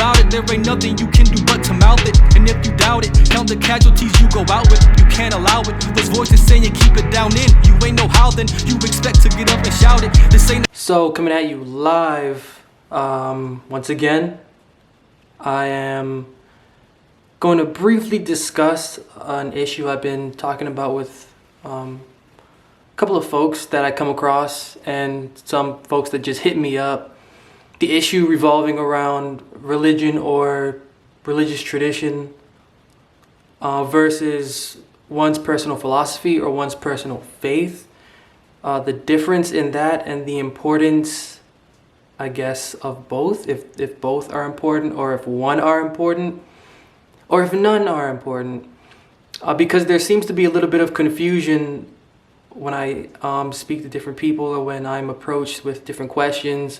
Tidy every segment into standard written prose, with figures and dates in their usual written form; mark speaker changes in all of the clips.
Speaker 1: about it, there ain't nothing you can do but to mouth it. And if you doubt it, count the casualties you go out with. You can't allow it. Those voices saying keep it down in. You ain't know how, then you expect to get up and shout it. This ain't.
Speaker 2: So coming at you live, once again, I am going to briefly discuss an issue I've been talking about with a couple of folks that I come across and some folks that just hit me up. The issue revolving around religion or religious tradition versus one's personal philosophy or one's personal faith. The difference in that and the importance, I guess, of both, if both are important or if one are important or if none are important. Because there seems to be a little bit of confusion when I speak to different people or when I'm approached with different questions.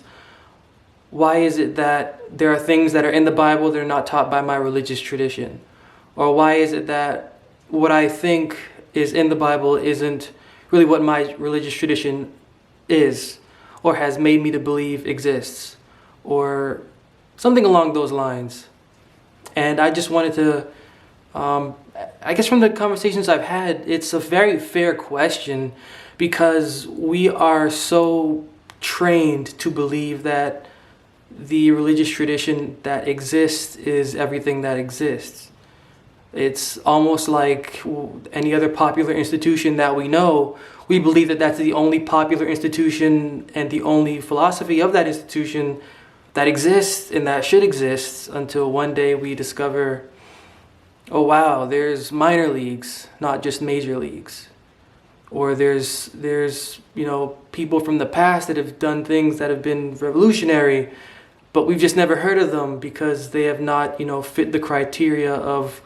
Speaker 2: Why is it that there are things that are in the Bible that are not taught by my religious tradition? Or why is it that what I think is in the Bible isn't really what my religious tradition is or has made me to believe exists, or something along those lines? And I just wanted to, I guess from the conversations I've had, it's a very fair question because we are so trained to believe that the religious tradition that exists is everything that exists. It's almost like any other popular institution that we know. We believe that that's the only popular institution and the only philosophy of that institution that exists and that should exist until one day we discover, oh wow, there's minor leagues, not just major leagues. Or there's people from the past that have done things that have been revolutionary, but we've just never heard of them because they have not, fit the criteria of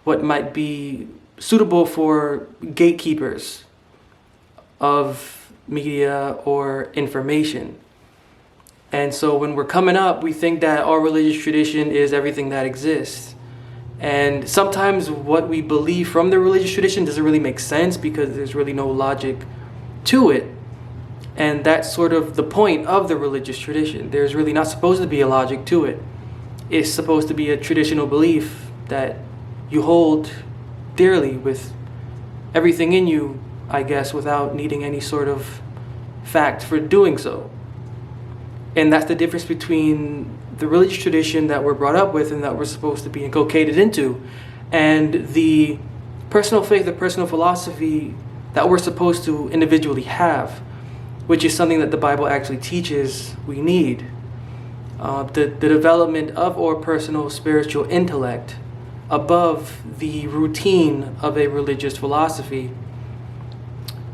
Speaker 2: what might be suitable for gatekeepers of media or information. And so when we're coming up, we think that our religious tradition is everything that exists. And sometimes what we believe from the religious tradition doesn't really make sense because there's really no logic to it. And that's sort of the point of the religious tradition. There's really not supposed to be a logic to it. It's supposed to be a traditional belief that you hold dearly with everything in you, I guess, without needing any sort of fact for doing so. And that's the difference between the religious tradition that we're brought up with and that we're supposed to be inculcated into, and the personal faith, the personal philosophy that we're supposed to individually have, which is something that the Bible actually teaches we need. The development of our personal spiritual intellect above the routine of a religious philosophy.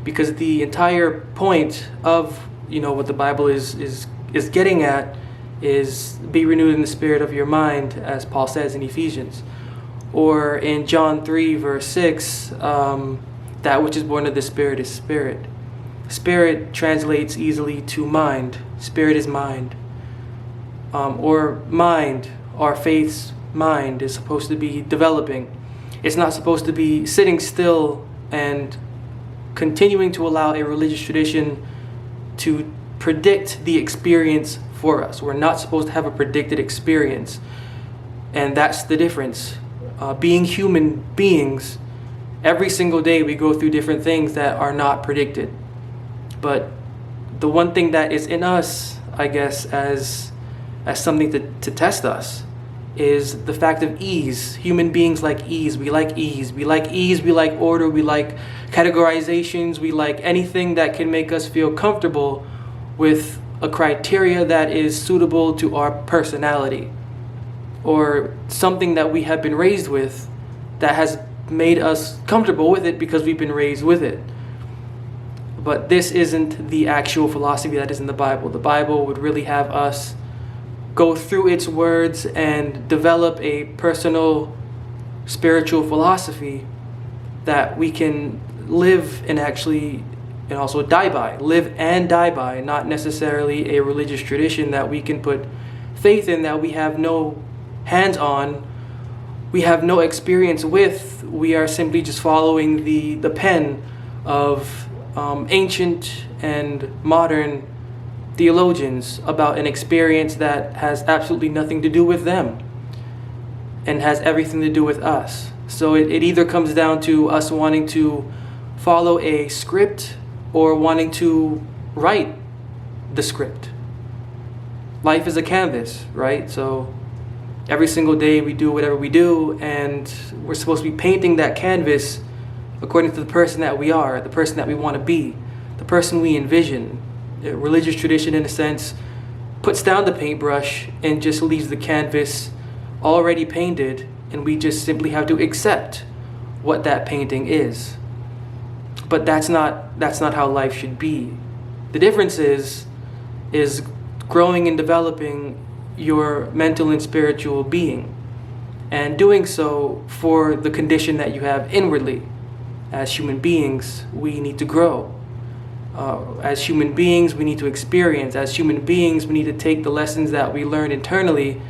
Speaker 2: Because the entire point of what the Bible is getting at is be renewed in the spirit of your mind, as Paul says in Ephesians. Or in John 3 verse 6, that which is born of the Spirit is spirit. Spirit translates easily to mind. Spirit is mind. Or mind, our faith's mind is supposed to be developing. It's not supposed to be sitting still and continuing to allow a religious tradition to predict the experience for us. We're not supposed to have a predicted experience. And that's the difference. Being human beings, every single day we go through different things that are not predicted. But the one thing that is in us, I guess, as something to test us, is the fact of ease. Human beings like ease. We like ease. We like ease. We like order. We like categorizations. We like anything that can make us feel comfortable with a criteria that is suitable to our personality, or something that we have been raised with that has made us comfortable with it because we've been raised with it. But this isn't the actual philosophy that is in the Bible. The Bible would really have us go through its words and develop a personal spiritual philosophy that we can live and also die by. Live and die by, not necessarily a religious tradition that we can put faith in, that we have no hands on, we have no experience with. We are simply just following the pen of ancient and modern theologians about an experience that has absolutely nothing to do with them. and has everything to do with us. So it either comes down to us wanting to follow a script or wanting to write the script. Life is a canvas, right? So every single day we do whatever we do, and we're supposed to be painting that canvas according to the person that we are, the person that we want to be, the person we envision. Religious tradition, in a sense, puts down the paintbrush and just leaves the canvas already painted, and we just simply have to accept what that painting is. But that's not how life should be. The difference is growing and developing your mental and spiritual being, and doing so for the condition that you have inwardly. As human beings, we need to grow. As human beings, we need to experience. As human beings, we need to take the lessons that we learn internally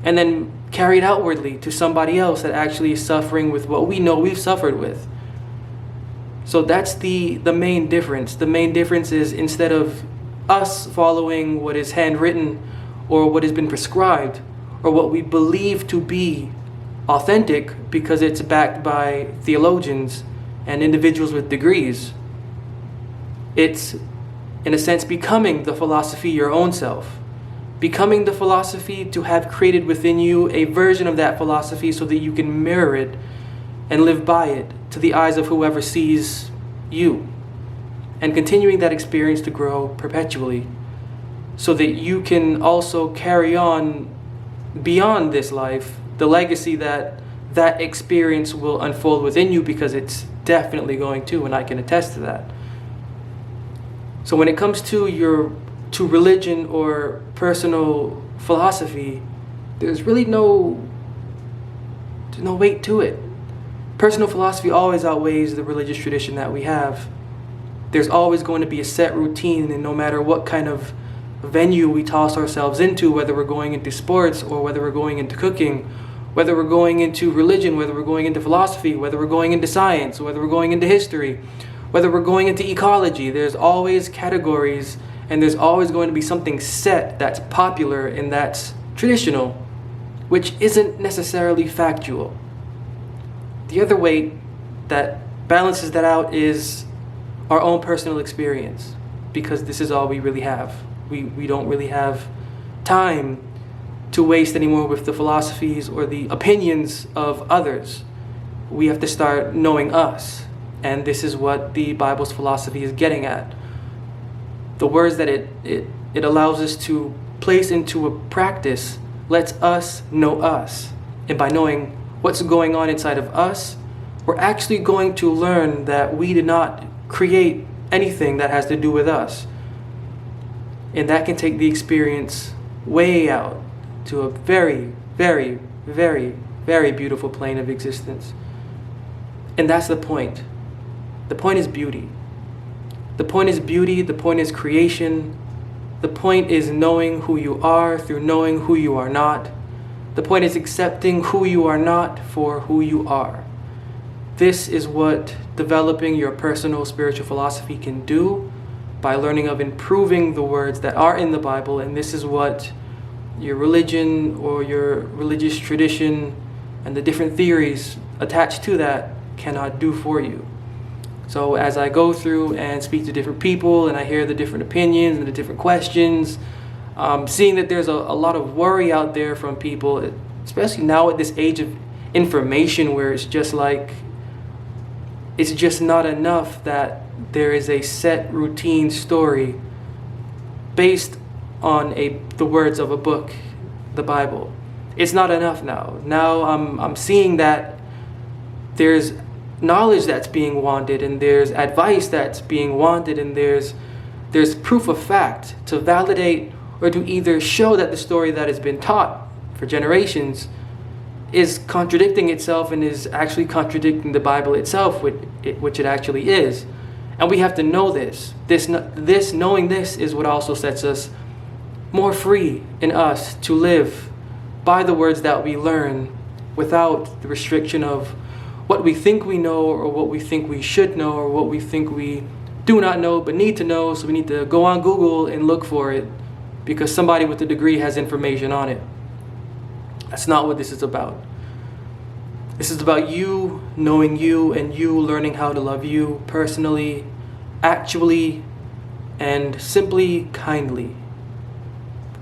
Speaker 2: and then carry it outwardly to somebody else that actually is suffering with what we know we've suffered with. So that's the main difference. The main difference is, instead of us following what is handwritten or what has been prescribed or what we believe to be authentic because it's backed by theologians and individuals with degrees, it's, in a sense, becoming the philosophy your own self. Becoming the philosophy to have created within you a version of that philosophy so that you can mirror it and live by it to the eyes of whoever sees you. And continuing that experience to grow perpetually so that you can also carry on beyond this life the legacy that that experience will unfold within you, because it's definitely going to, and I can attest to that. So when it comes to religion or personal philosophy, there's really no weight to it. Personal philosophy always outweighs the religious tradition that we have. There's always going to be a set routine, and no matter what kind of venue we toss ourselves into, whether we're going into sports or whether we're going into cooking, whether we're going into religion, whether we're going into philosophy, whether we're going into science, whether we're going into history, whether we're going into ecology, there's always categories, and there's always going to be something set that's popular and that's traditional, which isn't necessarily factual. The other weight that balances that out is our own personal experience, because this is all we really have. We don't really have time to waste anymore with the philosophies or the opinions of others. We have to start knowing us. And this is what the Bible's philosophy is getting at. The words that it allows us to place into a practice lets us know us. And by knowing what's going on inside of us, we're actually going to learn that we did not create anything that has to do with us. And that can take the experience way out to a very, very, very, very beautiful plane of existence. And that's the point. The point is beauty. The point is beauty. The point is creation. The point is knowing who you are through knowing who you are not. The point is accepting who you are not for who you are. This is what developing your personal spiritual philosophy can do, by learning of improving the words that are in the Bible. And this is what your religion or your religious tradition and the different theories attached to that cannot do for you. So as I go through and speak to different people and I hear the different opinions and the different questions, seeing that there's a lot of worry out there from people, especially now at this age of information where it's just not enough that there is a set routine story based on the words of a book, the Bible. It's not enough now. Now I'm seeing that there's knowledge that's being wanted, and there's advice that's being wanted, and there's proof of fact to validate or to either show that the story that has been taught for generations is contradicting itself and is actually contradicting the Bible itself, which it actually is. And we have to know this. Knowing this is what also sets us more free in us to live by the words that we learn without the restriction of what we think we know or what we think we should know or what we think we do not know but need to know, so we need to go on Google and look for it because somebody with a degree has information on it. That's not what this is about. This is about you knowing you and you learning how to love you personally, actually, and simply kindly.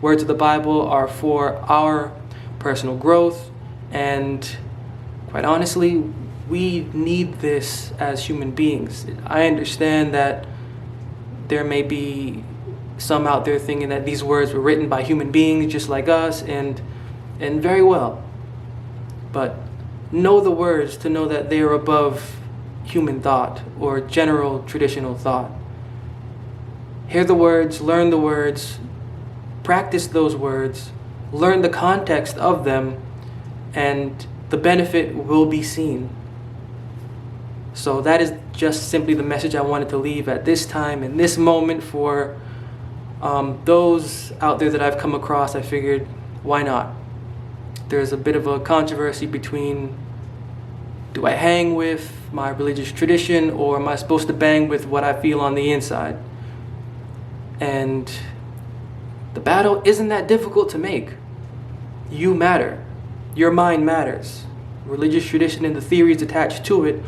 Speaker 2: Words of the Bible are for our personal growth, and quite honestly, we need this as human beings. I understand that there may be some out there thinking that these words were written by human beings just like us, and very well. But know the words to know that they are above human thought or general traditional thought. Hear the words, learn the words, practice those words, learn the context of them, and the benefit will be seen. So that is just simply the message I wanted to leave at this time, in this moment, for those out there that I've come across. I figured, why not? There's a bit of a controversy between, do I hang with my religious tradition, or am I supposed to bang with what I feel on the inside? And the battle isn't that difficult to make. You matter. Your mind matters. Religious tradition and the theories attached to it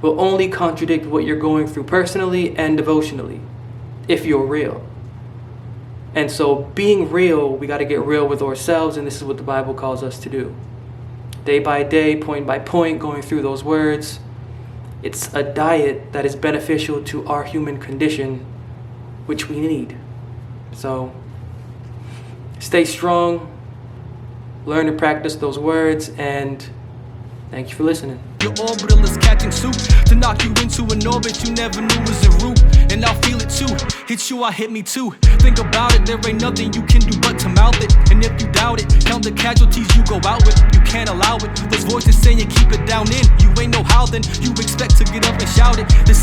Speaker 2: will only contradict what you're going through personally and devotionally, if you're real. And so being real, we got to get real with ourselves, and this is what the Bible calls us to do. Day by day, point by point, going through those words. It's a diet that is beneficial to our human condition, which we need. So stay strong, learn to practice those words, and thank you for listening.
Speaker 1: Your orbital is catching soup to knock you into an orbit you never knew was a root. And I'll feel it too. Hit you, I hit me too. Think about it, there ain't nothing you can do but to mouth it. And if you doubt it, count the casualties you go out with. You can't allow it. Those voices saying you keep it down in. You ain't know how, then you expect to get up and shout it. This